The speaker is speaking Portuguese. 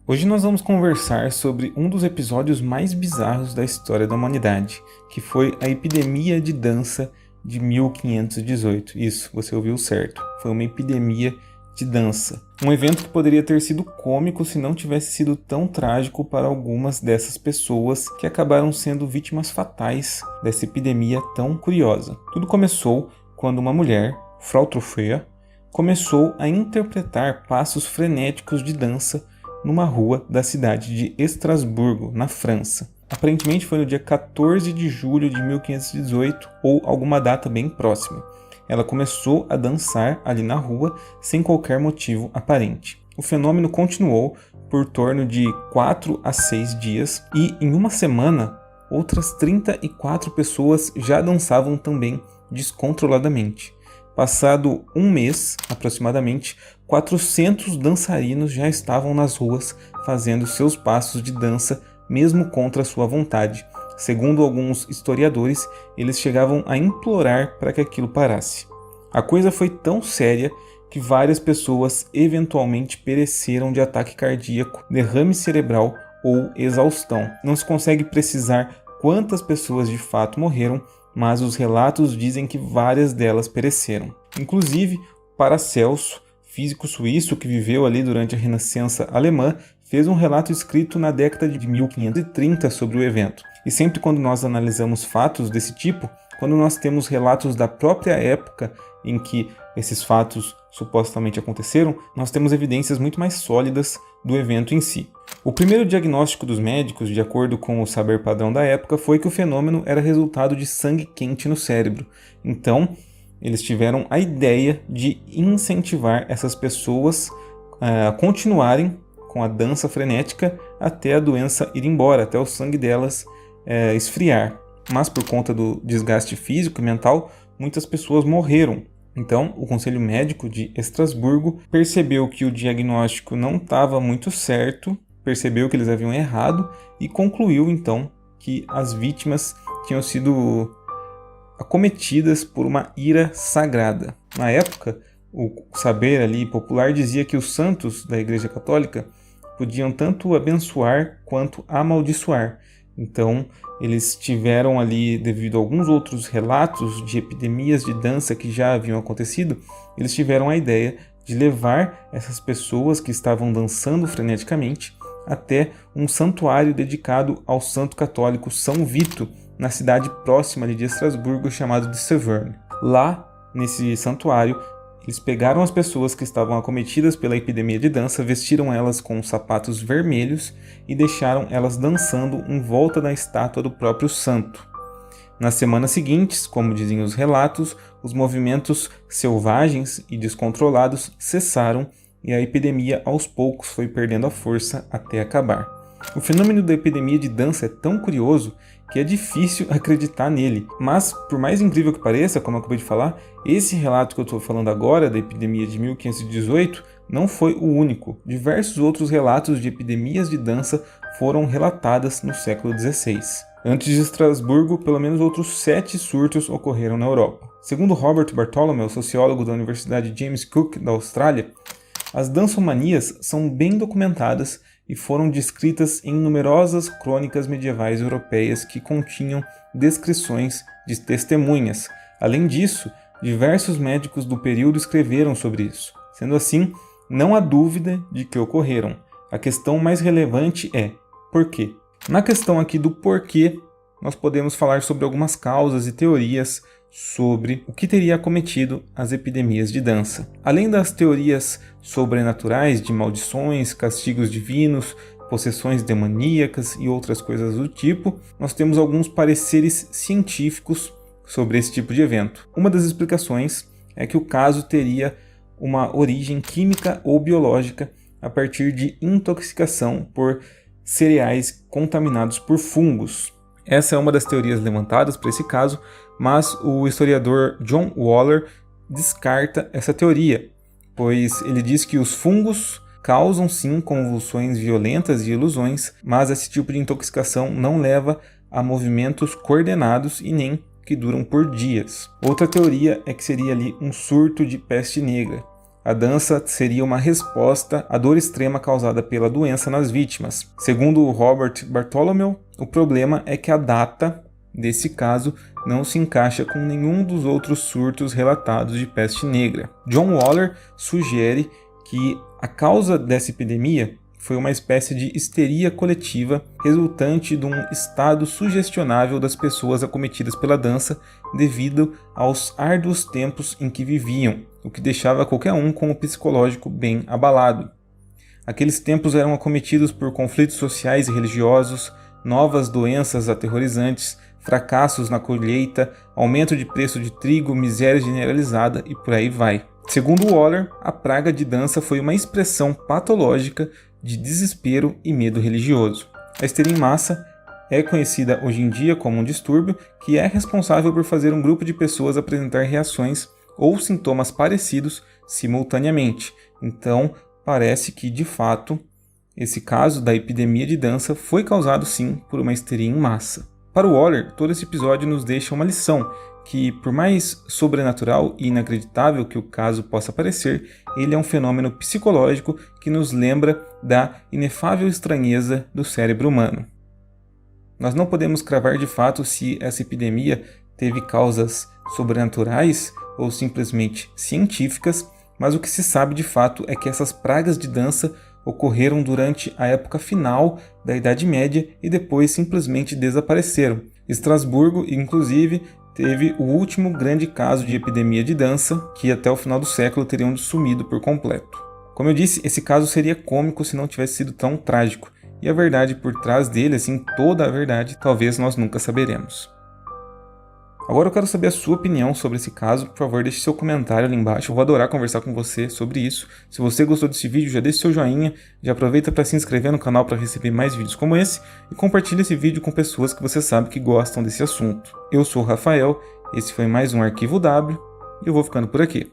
Hoje nós vamos conversar sobre um dos episódios mais bizarros da história da humanidade, que foi a epidemia de dança de 1518. Isso, você ouviu certo. Foi uma epidemia de dança. Um evento que poderia ter sido cômico se não tivesse sido tão trágico para algumas dessas pessoas que acabaram sendo vítimas fatais dessa epidemia tão curiosa. Tudo começou quando uma mulher, Frau Troffea, começou a interpretar passos frenéticos de dança numa rua da cidade de Estrasburgo, na França. Aparentemente foi no dia 14 de julho de 1518 ou alguma data bem próxima. Ela começou a dançar ali na rua sem qualquer motivo aparente. O fenômeno continuou por torno de 4 a 6 dias e em uma semana outras 34 pessoas já dançavam também descontroladamente. Passado um mês, aproximadamente, 400 dançarinos já estavam nas ruas fazendo seus passos de dança, mesmo contra sua vontade. Segundo alguns historiadores, eles chegavam a implorar para que aquilo parasse. A coisa foi tão séria que várias pessoas eventualmente pereceram de ataque cardíaco, derrame cerebral ou exaustão. Não se consegue precisar quantas pessoas de fato morreram, mas os relatos dizem que várias delas pereceram. Inclusive, Paracelso, físico suíço que viveu ali durante a Renascença alemã, fez um relato escrito na década de 1530 sobre o evento. E sempre quando nós analisamos fatos desse tipo, quando nós temos relatos da própria época em que esses fatos supostamente aconteceram, nós temos evidências muito mais sólidas do evento em si. O primeiro diagnóstico dos médicos, de acordo com o saber padrão da época, foi que o fenômeno era resultado de sangue quente no cérebro. Então, eles tiveram a ideia de incentivar essas pessoas a continuarem com a dança frenética até a doença ir embora, até o sangue delas esfriar. Mas por conta do desgaste físico e mental, muitas pessoas morreram. Então, o Conselho Médico de Estrasburgo percebeu que o diagnóstico não estava muito certo, percebeu que eles haviam errado e concluiu, então, que as vítimas tinham sido acometidas por uma ira sagrada. Na época, o saber ali popular dizia que os santos da Igreja Católica podiam tanto abençoar quanto amaldiçoar. Então, eles tiveram ali, devido a alguns outros relatos de epidemias de dança que já haviam acontecido, eles tiveram a ideia de levar essas pessoas que estavam dançando freneticamente até um santuário dedicado ao santo católico São Vito, na cidade próxima de Estrasburgo, chamado de Severn. Lá, nesse santuário, eles pegaram as pessoas que estavam acometidas pela epidemia de dança, vestiram elas com sapatos vermelhos e deixaram elas dançando em volta da estátua do próprio santo. Nas semanas seguintes, como dizem os relatos, os movimentos selvagens e descontrolados cessaram e a epidemia aos poucos foi perdendo a força até acabar. O fenômeno da epidemia de dança é tão curioso que é difícil acreditar nele. Mas, por mais incrível que pareça, como eu acabei de falar, esse relato que eu estou falando agora, da epidemia de 1518, não foi o único. Diversos outros relatos de epidemias de dança foram relatadas no século XVI. Antes de Estrasburgo, pelo menos outros 7 surtos ocorreram na Europa. Segundo Robert Bartholomew, sociólogo da Universidade James Cook, da Austrália, as dançomanias são bem documentadas e foram descritas em numerosas crônicas medievais europeias que continham descrições de testemunhas. Além disso, diversos médicos do período escreveram sobre isso. Sendo assim, não há dúvida de que ocorreram. A questão mais relevante é por quê? Na questão aqui do porquê, nós podemos falar sobre algumas causas e teorias sobre o que teria acometido as epidemias de dança. Além das teorias sobrenaturais de maldições, castigos divinos, possessões demoníacas e outras coisas do tipo, nós temos alguns pareceres científicos sobre esse tipo de evento. Uma das explicações é que o caso teria uma origem química ou biológica a partir de intoxicação por cereais contaminados por fungos. Essa é uma das teorias levantadas para esse caso, mas o historiador John Waller descarta essa teoria, pois ele diz que os fungos causam sim convulsões violentas e ilusões, mas esse tipo de intoxicação não leva a movimentos coordenados e nem que duram por dias. Outra teoria é que seria ali um surto de peste negra. A dança seria uma resposta à dor extrema causada pela doença nas vítimas. Segundo Robert Bartholomew, o problema é que a data desse caso não se encaixa com nenhum dos outros surtos relatados de peste negra. John Waller sugere que a causa dessa epidemia foi uma espécie de histeria coletiva resultante de um estado sugestionável das pessoas acometidas pela dança devido aos árduos tempos em que viviam, o que deixava qualquer um com o psicológico bem abalado. Aqueles tempos eram acometidos por conflitos sociais e religiosos, novas doenças aterrorizantes, fracassos na colheita, aumento de preço de trigo, miséria generalizada e por aí vai. Segundo Waller, a praga de dança foi uma expressão patológica de desespero e medo religioso. A histeria em massa é conhecida hoje em dia como um distúrbio que é responsável por fazer um grupo de pessoas apresentar reações ou sintomas parecidos simultaneamente. Então, parece que, de fato, esse caso da epidemia de dança foi causado sim por uma histeria em massa. Para o Waller, todo esse episódio nos deixa uma lição que, por mais sobrenatural e inacreditável que o caso possa parecer, ele é um fenômeno psicológico que nos lembra da inefável estranheza do cérebro humano. Nós não podemos cravar de fato se essa epidemia teve causas sobrenaturais ou simplesmente científicas, mas o que se sabe de fato é que essas pragas de dança ocorreram durante a época final da Idade Média e depois simplesmente desapareceram. Estrasburgo, inclusive, teve o último grande caso de epidemia de dança, que até o final do século teriam sumido por completo. Como eu disse, esse caso seria cômico se não tivesse sido tão trágico, e a verdade por trás dele, assim, toda a verdade, talvez nós nunca saberemos. Agora eu quero saber a sua opinião sobre esse caso. Por favor, deixe seu comentário ali embaixo. Eu vou adorar conversar com você sobre isso. Se você gostou desse vídeo, já deixe seu joinha, já aproveita para se inscrever no canal para receber mais vídeos como esse e compartilhe esse vídeo com pessoas que você sabe que gostam desse assunto. Eu sou o Rafael, esse foi mais um Arquivo W e eu vou ficando por aqui.